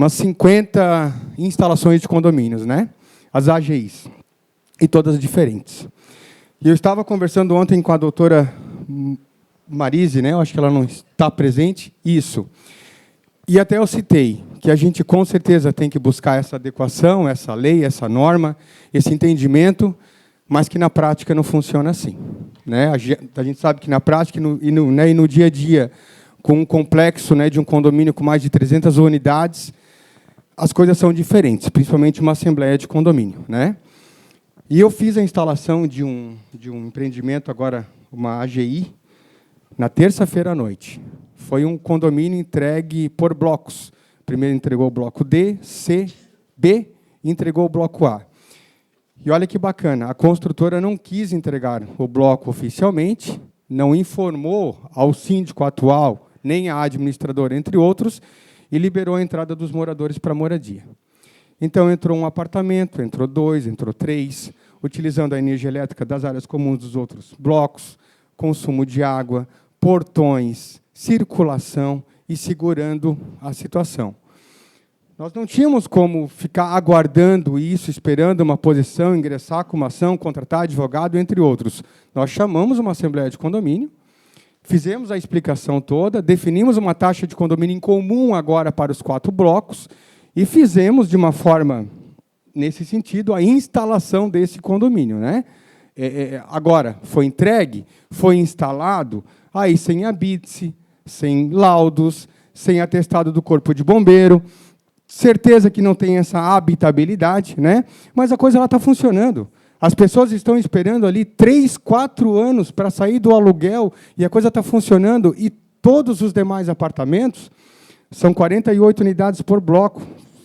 50 instalações de condomínios, né? As AGIs, e todas diferentes. E eu estava conversando ontem com a doutora Marise, né? Eu acho que ela não está presente. Isso. E até eu citei que a gente, com certeza, tem que buscar essa adequação, essa lei, essa norma, esse entendimento, mas que na prática não funciona assim, né? A gente sabe que na prática e no dia a dia, com um complexo, né, de um condomínio com mais de 300 unidades, as coisas são diferentes, principalmente uma assembleia de condomínio, né? E eu fiz a instalação de um empreendimento, agora uma AGI, na terça-feira à noite. Foi um condomínio entregue por blocos. Primeiro entregou o bloco D, C, B, e entregou o bloco A. E olha que bacana, a construtora não quis entregar o bloco oficialmente, não informou ao síndico atual, nem à administradora, entre outros, e liberou a entrada dos moradores para a moradia. Então, entrou um apartamento, entrou 2, entrou 3, utilizando a energia elétrica das áreas comuns dos outros blocos, consumo de água, portões, circulação e segurando a situação. Nós não tínhamos como ficar aguardando isso, esperando uma posição, ingressar com uma ação, contratar advogado, entre outros. Nós chamamos uma assembleia de condomínio, fizemos a explicação toda, definimos uma taxa de condomínio em comum agora para os 4 blocos e fizemos, de uma forma, nesse sentido, a instalação desse condomínio, né? Agora, foi entregue, foi instalado, aí sem habite-se, sem laudos, sem atestado do Corpo de Bombeiro, certeza que não tem essa habitabilidade, né? Mas a coisa está funcionando. As pessoas estão esperando ali 3, 4 anos para sair do aluguel e a coisa está funcionando. E todos os demais apartamentos, são 48 unidades por bloco,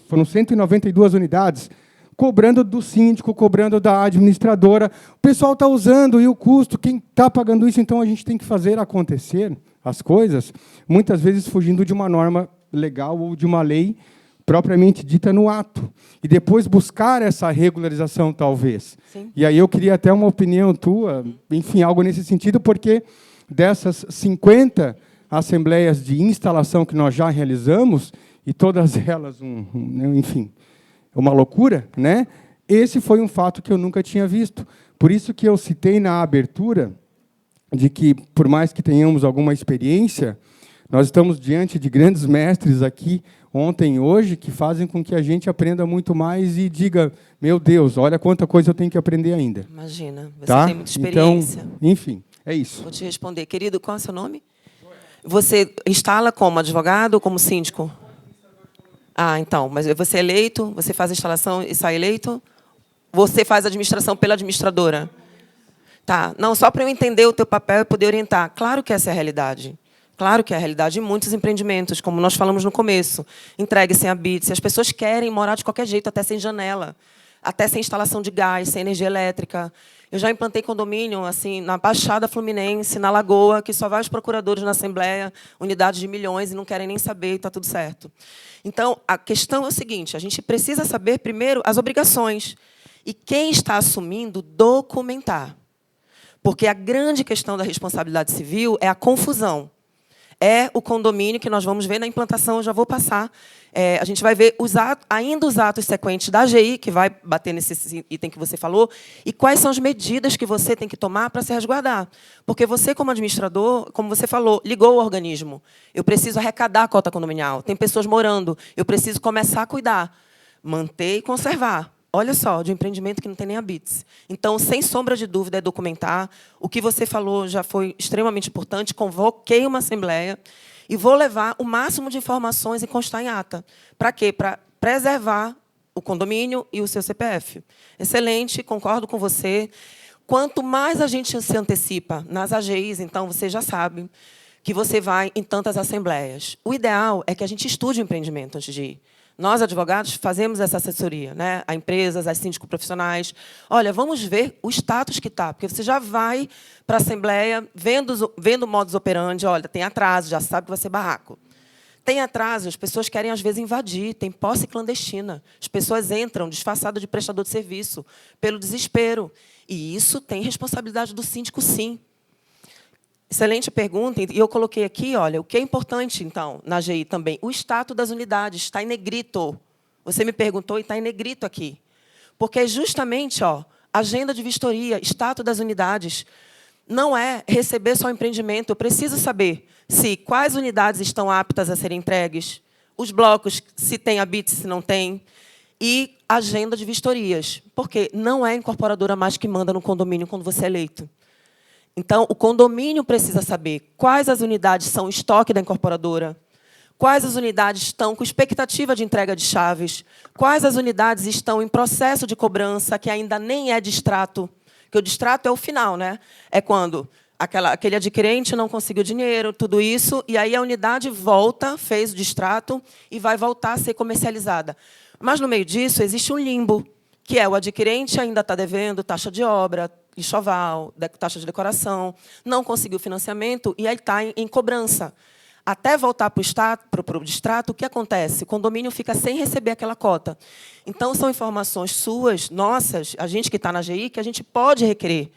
foram 192 unidades, cobrando do síndico, cobrando da administradora. O pessoal está usando e o custo, quem está pagando isso? Então, a gente tem que fazer acontecer as coisas, muitas vezes fugindo de uma norma legal ou de uma lei propriamente dita no ato. E depois buscar essa regularização, talvez. Sim. E aí eu queria até uma opinião tua, enfim, algo nesse sentido, porque dessas 50 assembleias de instalação que nós já realizamos, e todas elas, enfim, uma loucura, né? Esse foi um fato que eu nunca tinha visto. Por isso que eu citei na abertura de que, por mais que tenhamos alguma experiência, nós estamos diante de grandes mestres aqui, ontem e hoje, que fazem com que a gente aprenda muito mais e diga, meu Deus, olha quanta coisa eu tenho que aprender ainda. Imagina, você tá? tem muita experiência. Então, enfim, é isso. Vou te responder. Querido, qual é o seu nome? Você instala como advogado ou como síndico? Ah, então, mas você é eleito, você faz a instalação e sai eleito? você faz a administração pela administradora? Tá. Não, só para eu entender o teu papel e poder orientar. Claro que essa é a realidade. Claro que é a realidade de muitos empreendimentos, como nós falamos no começo. Entregue sem habite. As pessoas querem morar de qualquer jeito, até sem janela, até sem instalação de gás, sem energia elétrica. Eu já implantei condomínio assim na Baixada Fluminense, na Lagoa, que só vai os procuradores na Assembleia, unidades de milhões, e não querem nem saber, e está tudo certo. Então, a questão é o seguinte, a gente precisa saber, primeiro, as obrigações. E quem está assumindo, documentar. Porque a grande questão da responsabilidade civil é a confusão. É o condomínio que nós vamos ver na implantação, eu já vou passar. A gente vai ver ainda os atos sequentes da AGI, que vai bater nesse item que você falou, e quais são as medidas que você tem que tomar para se resguardar. Porque você, como administrador, como você falou, ligou o organismo. Eu preciso arrecadar a cota condominial. Tem pessoas morando. Eu preciso começar a cuidar. Manter e conservar. Olha só, de um empreendimento que não tem nem habites. Então, sem sombra de dúvida, é documentar. O que você falou já foi extremamente importante. Convoquei uma assembleia e vou levar o máximo de informações e constar em ata. Para quê? Para preservar o condomínio e o seu CPF. Excelente, concordo com você. Quanto mais a gente se antecipa nas AGIs, então, você já sabe que você vai em tantas assembleias. O ideal é que a gente estude o empreendimento antes de ir. Nós, advogados, fazemos essa assessoria, né, a empresas, a síndicos profissionais. Olha, vamos ver o status que está, porque você já vai para a Assembleia vendo o modus operandi, olha, tem atraso, já sabe que vai ser barraco. Tem atraso, as pessoas querem, às vezes, invadir, tem posse clandestina. As pessoas entram disfarçadas de prestador de serviço, pelo desespero. E isso tem responsabilidade do síndico, sim. Excelente pergunta. E eu coloquei aqui, olha, o que é importante, então, na AGI também, o status das unidades, está em negrito. Você me perguntou e está em negrito aqui. Porque é justamente, agenda de vistoria, status das unidades, não é receber só o empreendimento. Eu preciso saber quais unidades estão aptas a serem entregues, os blocos, se tem habite, se não tem, e agenda de vistorias. Porque não é a incorporadora mais que manda no condomínio quando você é eleito. Então, o condomínio precisa saber quais as unidades são estoque da incorporadora, quais as unidades estão com expectativa de entrega de chaves, quais as unidades estão em processo de cobrança, que ainda nem é distrato, porque o distrato é o final, né? É quando aquele adquirente não conseguiu dinheiro, tudo isso, e aí a unidade volta, fez o distrato e vai voltar a ser comercializada. Mas, no meio disso, existe um limbo, que é o adquirente ainda está devendo taxa de obra, enxoval, taxa de decoração, não conseguiu financiamento e aí está em cobrança. Até voltar para o distrato, o que acontece? O condomínio fica sem receber aquela cota. Então, são informações suas, nossas, a gente que está na AGI, que a gente pode requerer.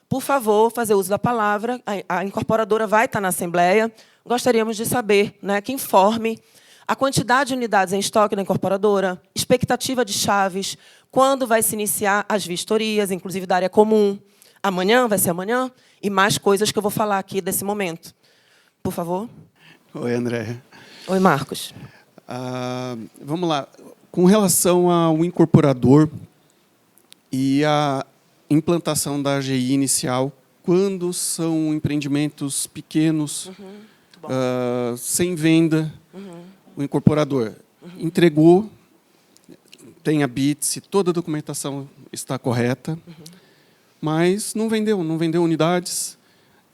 Por favor, fazer uso da palavra, a incorporadora vai estar na Assembleia, gostaríamos de saber, né, que informe a quantidade de unidades em estoque da incorporadora, expectativa de chaves, quando vai se iniciar as vistorias, inclusive da área comum. Amanhã, vai ser amanhã, e mais coisas que eu vou falar aqui desse momento. Por favor. Oi, André. Oi, Marcos. Vamos lá. Com relação ao incorporador e a implantação da AGI inicial, quando são empreendimentos pequenos, sem venda, o incorporador entregou, tem habite, toda a documentação está correta, mas não vendeu unidades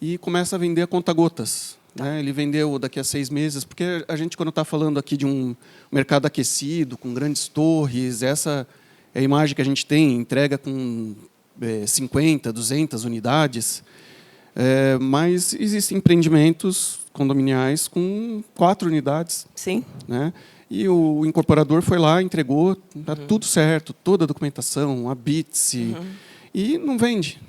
e começa a vender a conta-gotas. Né? Ele vendeu daqui a 6 meses, porque a gente, quando está falando aqui de um mercado aquecido, com grandes torres, essa é a imagem que a gente tem, entrega com 50, 200 unidades, mas existem empreendimentos condominiais com 4 unidades. Sim. Né? E o incorporador foi lá, entregou, está tudo certo, toda a documentação, habite-se, e não vende.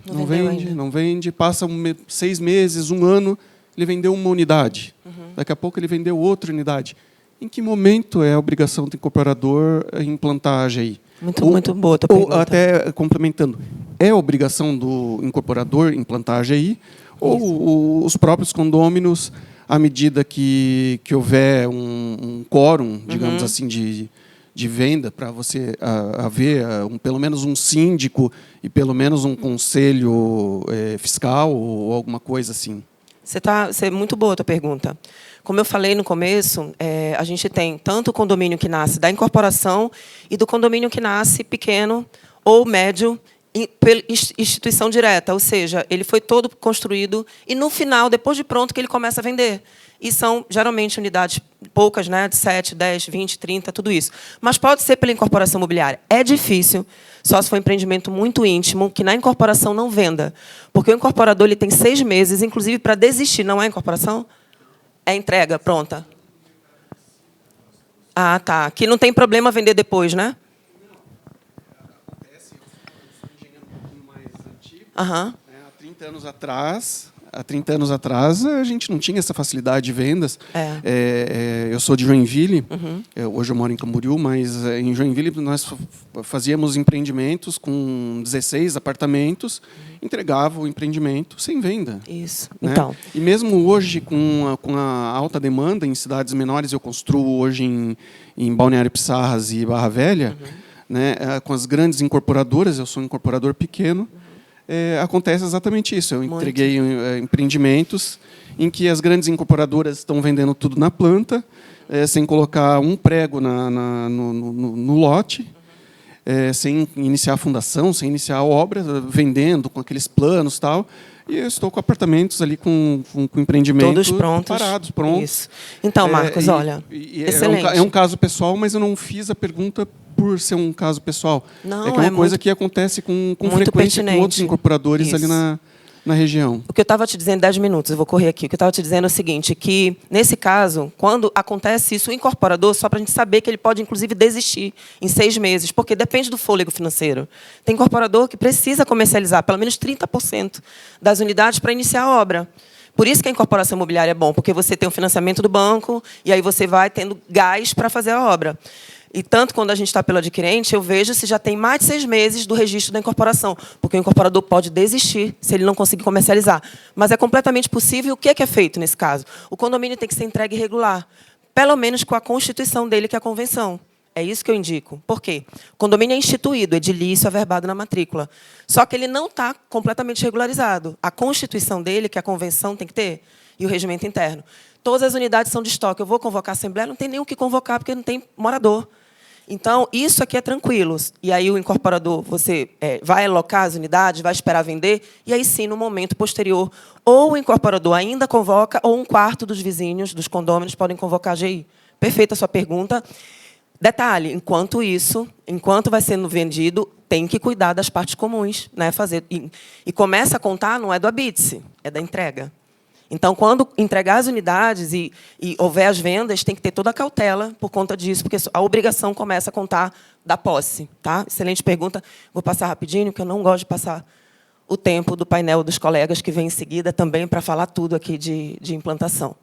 Não vende. Passa 6 meses, 1 ano, ele vendeu uma unidade. Daqui a pouco ele vendeu outra unidade. Em que momento é a obrigação do incorporador implantar a AGI? Muito boa a tua pergunta. Ou, até complementando, é obrigação do incorporador implantar a AGI? Ou os próprios condôminos, à medida que houver um quórum, digamos assim, de venda, para você haver pelo menos um síndico e pelo menos um conselho fiscal ou alguma coisa assim? É muito boa a tua pergunta. Como eu falei no começo, a gente tem tanto o condomínio que nasce da incorporação e do condomínio que nasce pequeno ou médio pela instituição direta, ou seja, ele foi todo construído e, no final, depois de pronto, que ele começa a vender. E são, geralmente, unidades poucas, né, de 7, 10, 20, 30, tudo isso. Mas pode ser pela incorporação imobiliária. É difícil, só se for um empreendimento muito íntimo, que na incorporação não venda. Porque o incorporador ele tem 6 meses, inclusive, para desistir. Não é incorporação? É entrega, pronta. Ah, tá. Que não tem problema vender depois, né? Há 30 anos atrás, a gente não tinha essa facilidade de vendas. Eu sou de Joinville, hoje eu moro em Camboriú, mas em Joinville nós fazíamos empreendimentos com 16 apartamentos, entregava o empreendimento sem venda. Isso. Né? Então. E mesmo hoje, com a alta demanda em cidades menores, eu construo hoje em Balneário Pissarras e Barra Velha, né, com as grandes incorporadoras, eu sou um incorporador pequeno, acontece exatamente isso. Eu entreguei empreendimentos em que as grandes incorporadoras estão vendendo tudo na planta, sem colocar um prego no lote, sem iniciar a fundação, sem iniciar a obra, vendendo com aqueles planos e tal. E eu estou com apartamentos ali com empreendimento todos prontos. Parados, prontos. Isso. Então, Marcos, olha, excelente. É um caso pessoal, mas eu não fiz a pergunta por ser um caso pessoal. Não, é que é uma coisa que acontece com frequência pertinente. com outros incorporadores ali na região. O que eu estava te dizendo, 10 minutos, eu vou correr aqui. O que eu estava te dizendo é o seguinte, que, nesse caso, quando acontece isso, o incorporador, só para a gente saber que ele pode, inclusive, desistir em 6 meses, porque depende do fôlego financeiro. Tem incorporador que precisa comercializar pelo menos 30% das unidades para iniciar a obra. Por isso que a incorporação imobiliária é bom, porque você tem o financiamento do banco e aí você vai tendo gás para fazer a obra. E tanto quando a gente está pelo adquirente, eu vejo se já tem mais de 6 meses do registro da incorporação, porque o incorporador pode desistir se ele não conseguir comercializar. Mas é completamente possível. O que é feito nesse caso? O condomínio tem que ser entregue regular, pelo menos com a constituição dele, que é a convenção. É isso que eu indico. Por quê? O condomínio é instituído, edilício, averbado na matrícula. Só que ele não está completamente regularizado. A constituição dele, que a convenção tem que ter, e o regimento interno. Todas as unidades são de estoque. Eu vou convocar a assembleia, não tem nem o que convocar, porque não tem morador. Então, isso aqui é tranquilo. E aí o incorporador, você vai alocar as unidades, vai esperar vender, e aí sim, no momento posterior, ou o incorporador ainda convoca, ou 1/4 dos vizinhos, dos condôminos, podem convocar a AGI. Perfeita a sua pergunta. Detalhe, enquanto vai sendo vendido, tem que cuidar das partes comuns, né? E começa a contar, não é do habite-se, é da entrega. Então, quando entregar as unidades e houver as vendas, tem que ter toda a cautela por conta disso, porque a obrigação começa a contar da posse. Tá? Excelente pergunta. Vou passar rapidinho, porque eu não gosto de passar o tempo do painel dos colegas que vem em seguida também para falar tudo aqui de implantação.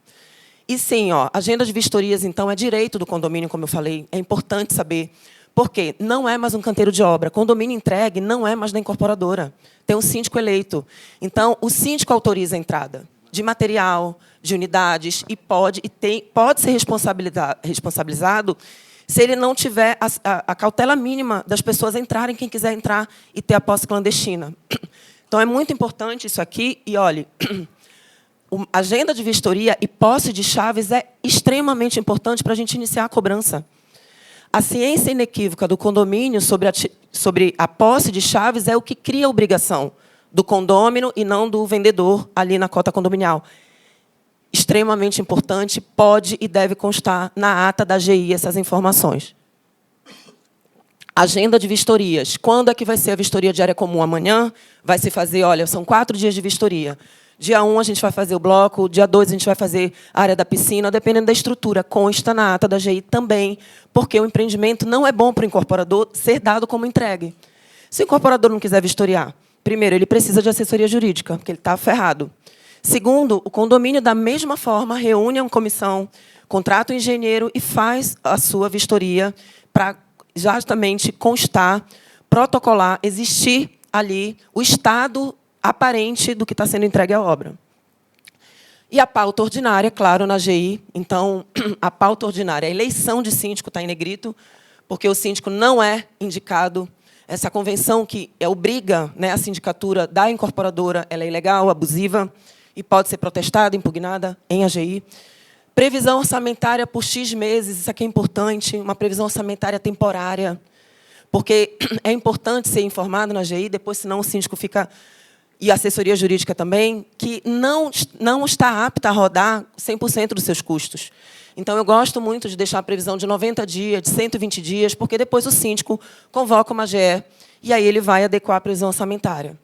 E sim, agenda de vistorias, então, é direito do condomínio, como eu falei. É importante saber. Por quê? Não é mais um canteiro de obra. Condomínio entregue não é mais da incorporadora. Tem um síndico eleito. Então, o síndico autoriza a entrada de material, de unidades, e pode ser responsabilizado se ele não tiver a cautela mínima das pessoas entrarem, quem quiser entrar e ter a posse clandestina. Então, é muito importante isso aqui. E, olhe, a agenda de vistoria e posse de chaves é extremamente importante para a gente iniciar a cobrança. A ciência inequívoca do condomínio sobre a posse de chaves é o que cria a obrigação do condômino e não do vendedor ali na cota condominial. Extremamente importante, pode e deve constar na ata da AGI essas informações. Agenda de vistorias. Quando é que vai ser a vistoria de área comum? Amanhã vai se fazer, olha, são 4 dias de vistoria. Dia 1 a gente vai fazer o bloco, dia 2 a gente vai fazer a área da piscina, dependendo da estrutura. Consta na ata da AGI também, porque o empreendimento não é bom para o incorporador ser dado como entregue. Se o incorporador não quiser vistoriar, primeiro, ele precisa de assessoria jurídica, porque ele está ferrado. Segundo, o condomínio, da mesma forma, reúne uma comissão, contrata um engenheiro e faz a sua vistoria para justamente constar, protocolar, existir ali o estado aparente do que está sendo entregue à obra. E a pauta ordinária, claro, na AGI. Então, a pauta ordinária, a eleição de síndico está em negrito, porque o síndico não é indicado. Essa convenção que obriga, né, a sindicatura da incorporadora, ela é ilegal, abusiva, e pode ser protestada, impugnada em AGI. Previsão orçamentária por X meses, isso aqui é importante, uma previsão orçamentária temporária. porque é importante ser informado na AGI, depois, senão o síndico fica, e a assessoria jurídica também, que não está apta a rodar 100% dos seus custos. Então, eu gosto muito de deixar a previsão de 90 dias, de 120 dias, porque depois o síndico convoca uma AGE, e aí ele vai adequar a previsão orçamentária.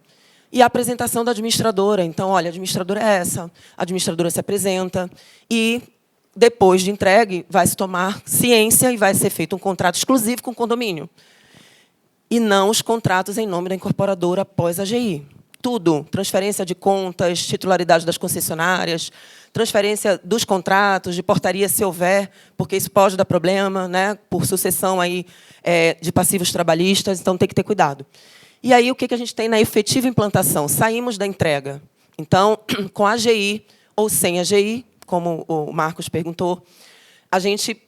E a apresentação da administradora. Então, olha, a administradora é essa, a administradora se apresenta, e, depois de entregue, vai se tomar ciência e vai ser feito um contrato exclusivo com o condomínio. E não os contratos em nome da incorporadora após a AGI. Tudo, transferência de contas, titularidade das concessionárias, transferência dos contratos, de portaria, se houver, porque isso pode dar problema, né, por sucessão aí, de passivos trabalhistas, então tem que ter cuidado. E aí, o que a gente tem na efetiva implantação? Saímos da entrega. Então, com a AGI ou sem a AGI, como o Marcos perguntou, a gente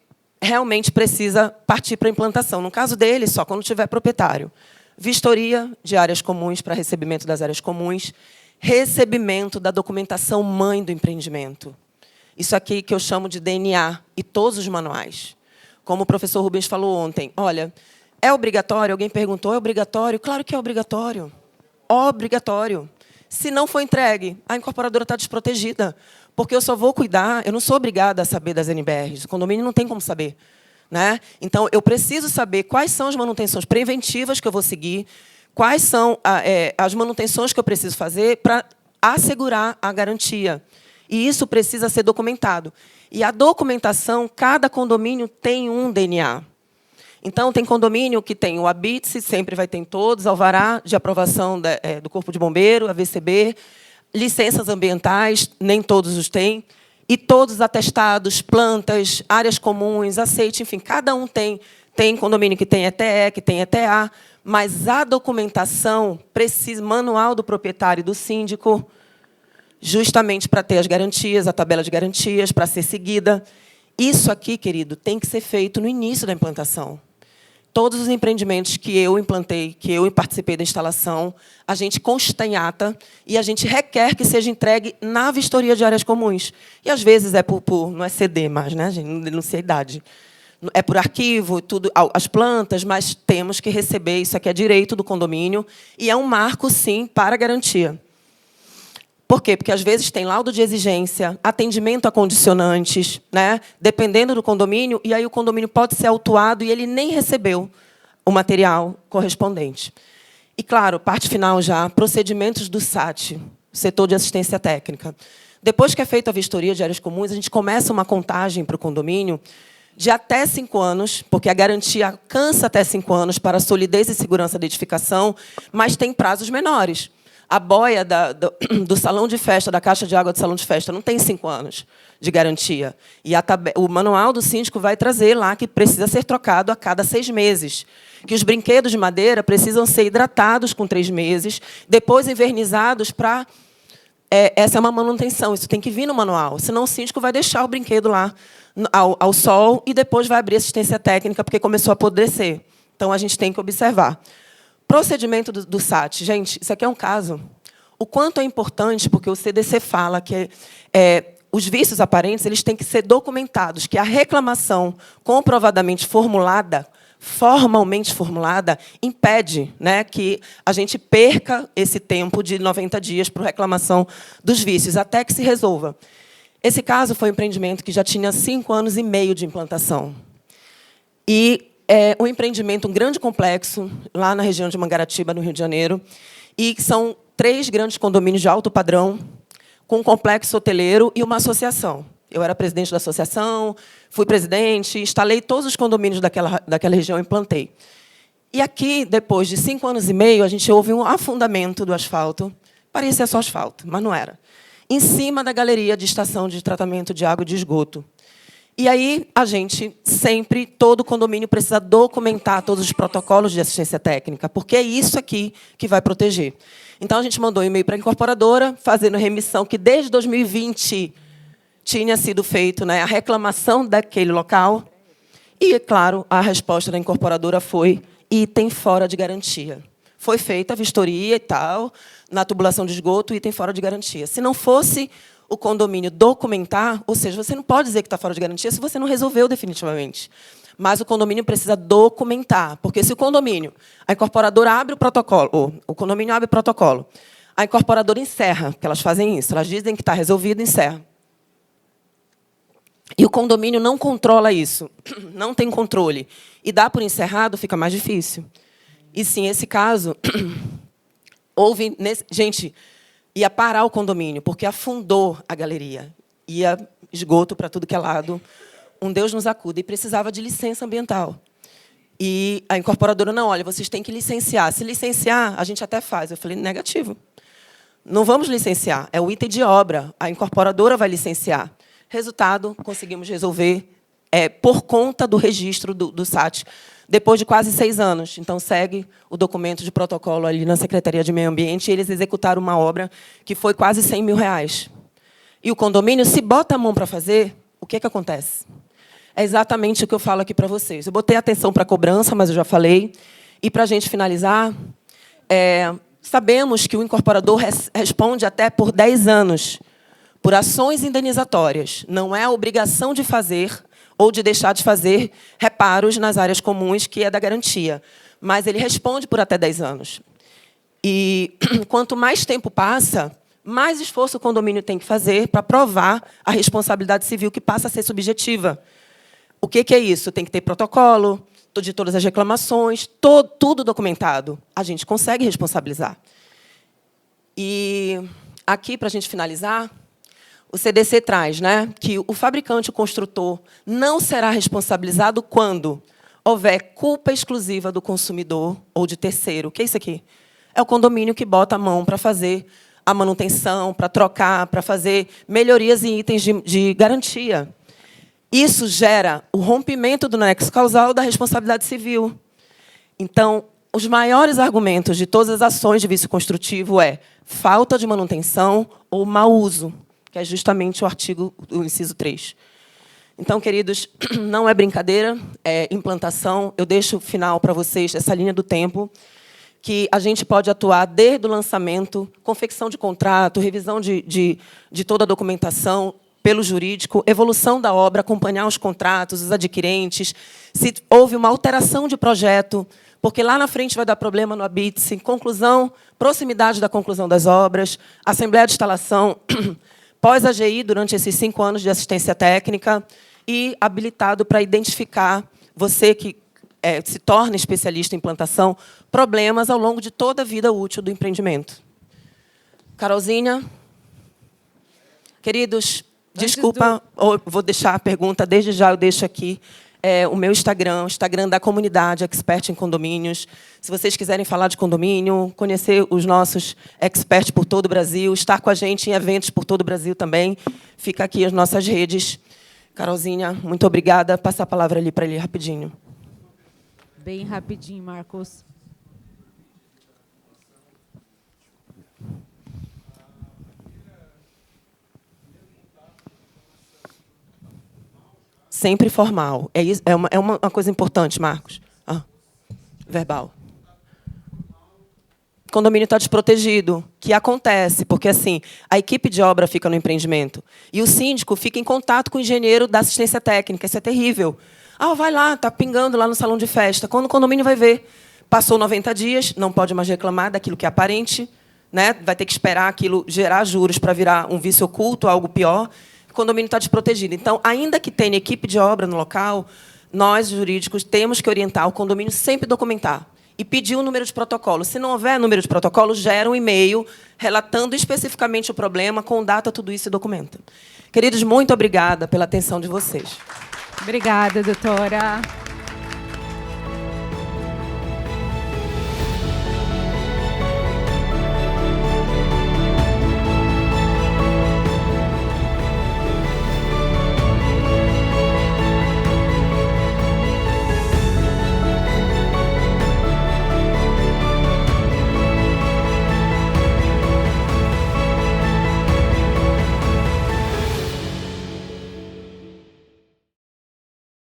realmente precisa partir para a implantação. No caso dele, só quando tiver proprietário. Vistoria de áreas comuns para recebimento das áreas comuns, recebimento da documentação mãe do empreendimento. Isso aqui que eu chamo de DNA e todos os manuais. Como o professor Rubens falou ontem, olha, é obrigatório? Alguém perguntou, é obrigatório? Claro que é obrigatório. Obrigatório. Se não for entregue, a incorporadora está desprotegida, porque eu só vou cuidar, eu não sou obrigada a saber das NBRs, o condomínio não tem como saber. Né? Então, eu preciso saber quais são as manutenções preventivas que eu vou seguir, quais são as manutenções que eu preciso fazer para assegurar a garantia. E isso precisa ser documentado. E a documentação, cada condomínio tem um DNA. Então, tem condomínio que tem o ABITSE, sempre vai ter em todos, alvará de aprovação do Corpo de Bombeiro, AVCB, licenças ambientais, nem todos os têm, e todos os atestados, plantas, áreas comuns, aceite, enfim, cada um tem. Tem condomínio que tem ETE, que tem ETA, mas a documentação precisa, manual do proprietário e do síndico, justamente para ter as garantias, a tabela de garantias, para ser seguida. Isso aqui, querido, tem que ser feito no início da implantação. Todos os empreendimentos que eu implantei, que eu participei da instalação, a gente consta em ata e a gente requer que seja entregue na vistoria de áreas comuns. E, às vezes, não é CD mais, né, gente? Não sei a idade. É por arquivo, tudo, as plantas, mas temos que receber, isso aqui é direito do condomínio, e é um marco, sim, para a garantia. Por quê? Porque, às vezes, tem laudo de exigência, atendimento a condicionantes, né? Dependendo do condomínio, e aí o condomínio pode ser autuado e ele nem recebeu o material correspondente. E, claro, parte final já, procedimentos do SAT, setor de assistência técnica. Depois que é feita a vistoria de áreas comuns, a gente começa uma contagem para o condomínio de até 5 anos, porque a garantia alcança até 5 anos para a solidez e segurança da edificação, mas tem prazos menores. A boia do salão de festa, da caixa de água do salão de festa, não tem 5 anos de garantia. E o manual do síndico vai trazer lá que precisa ser trocado a cada 6 meses. Que os brinquedos de madeira precisam ser hidratados com 3 meses, depois envernizados para... essa é uma manutenção, isso tem que vir no manual. Senão o síndico vai deixar o brinquedo lá ao sol e depois vai abrir assistência técnica porque começou a apodrecer. Então, a gente tem que observar. Procedimento do SAT. Gente, isso aqui é um caso. O quanto é importante, porque o CDC fala que os vícios aparentes eles têm que ser documentados, que a reclamação comprovadamente formulada, formalmente formulada, impede, né, que a gente perca esse tempo de 90 dias para a reclamação dos vícios, até que se resolva. Esse caso foi um empreendimento que já tinha 5 anos e meio de implantação. E um empreendimento, um grande complexo, lá na região de Mangaratiba, no Rio de Janeiro, e são 3 grandes condomínios de alto padrão, com um complexo hoteleiro e uma associação. Eu era presidente da associação, fui presidente, instalei todos os condomínios daquela região e implantei. E aqui, depois de 5 anos e meio, a gente houve um afundamento do asfalto, parecia só asfalto, mas não era, em cima da galeria de estação de tratamento de água e de esgoto. E aí, a gente sempre, todo condomínio precisa documentar todos os protocolos de assistência técnica, porque é isso aqui que vai proteger. Então, a gente mandou um e-mail para a incorporadora, fazendo remissão, que desde 2020 tinha sido feito, né, a reclamação daquele local. E, é claro, a resposta da incorporadora foi item fora de garantia. Foi feita a vistoria e tal, na tubulação de esgoto, item fora de garantia. Se não fosse o condomínio documentar, ou seja, você não pode dizer que está fora de garantia se você não resolveu definitivamente. mas o condomínio precisa documentar, porque se o condomínio, a incorporadora abre o protocolo, o condomínio abre o protocolo, a incorporadora encerra, porque elas fazem isso, elas dizem que está resolvido, encerra. E o condomínio não controla isso, não tem controle, e dá por encerrado, fica mais difícil. E sim, esse caso, houve... Gente, ia parar o condomínio, porque afundou a galeria. Ia esgoto para tudo que é lado. Um Deus nos acuda. E precisava de licença ambiental. E a incorporadora, não, olha, vocês têm que licenciar. Se licenciar, a gente até faz. Eu falei, negativo. Não vamos licenciar. É o item de obra. A incorporadora vai licenciar. Resultado, conseguimos resolver por conta do registro do SAT, depois de quase 6 anos. Então, segue o documento de protocolo ali na Secretaria de Meio Ambiente, e eles executaram uma obra que foi quase R$100 mil. E o condomínio, se bota a mão para fazer, o que acontece? É exatamente o que eu falo aqui para vocês. Eu botei atenção para a cobrança, mas eu já falei. E, para a gente finalizar, sabemos que o incorporador responde até por 10 anos por ações indenizatórias. Não é a obrigação de fazer ou de deixar de fazer reparos nas áreas comuns, que é da garantia. Mas ele responde por até 10 anos. E quanto mais tempo passa, mais esforço o condomínio tem que fazer para provar a responsabilidade civil, que passa a ser subjetiva. O que é isso? Tem que ter protocolo de todas as reclamações, tudo documentado. A gente consegue responsabilizar. E aqui, para a gente finalizar, o CDC traz, né, que o fabricante, o construtor, não será responsabilizado quando houver culpa exclusiva do consumidor ou de terceiro. O que é isso aqui? É o condomínio que bota a mão para fazer a manutenção, para trocar, para fazer melhorias em itens de garantia. Isso gera o rompimento do nexo causal da responsabilidade civil. Então, os maiores argumentos de todas as ações de vício construtivo é falta de manutenção ou mau uso, que é justamente o artigo do inciso 3. Então, queridos, não é brincadeira, é implantação. Eu deixo o final para vocês, essa linha do tempo, que a gente pode atuar desde o lançamento, confecção de contrato, revisão de toda a documentação pelo jurídico, evolução da obra, acompanhar os contratos, os adquirentes, se houve uma alteração de projeto, porque lá na frente vai dar problema no habite-se, conclusão, proximidade da conclusão das obras, assembleia de instalação, pós-AGI durante esses 5 anos de assistência técnica e habilitado para identificar, você que se torna especialista em implantação, problemas ao longo de toda a vida útil do empreendimento. Carolzinha, queridos, desculpa, vou deixar a pergunta, desde já eu deixo aqui o meu Instagram, o Instagram da comunidade Expert em Condomínios. Se vocês quiserem falar de condomínio, conhecer os nossos experts por todo o Brasil, estar com a gente em eventos por todo o Brasil também, fica aqui as nossas redes. Carolzinha, muito obrigada. Passar a palavra ali para ele rapidinho. Bem rapidinho, Marcos. Sempre formal. É uma coisa importante, Marcos. Verbal. O condomínio está desprotegido, que acontece, porque assim, a equipe de obra fica no empreendimento e o síndico fica em contato com o engenheiro da assistência técnica. Isso é terrível. Vai lá, está pingando lá no salão de festa. Quando o condomínio vai ver, passou 90 dias, não pode mais reclamar daquilo que é aparente, né? Vai ter que esperar aquilo gerar juros para virar um vício oculto, algo pior. O condomínio está desprotegido. Então, ainda que tenha equipe de obra no local, nós, jurídicos, temos que orientar o condomínio sempre documentar e pedir o número de protocolo. Se não houver número de protocolo, gera um e-mail relatando especificamente o problema, com data, tudo isso e documenta. Queridos, muito obrigada pela atenção de vocês. Obrigada, doutora.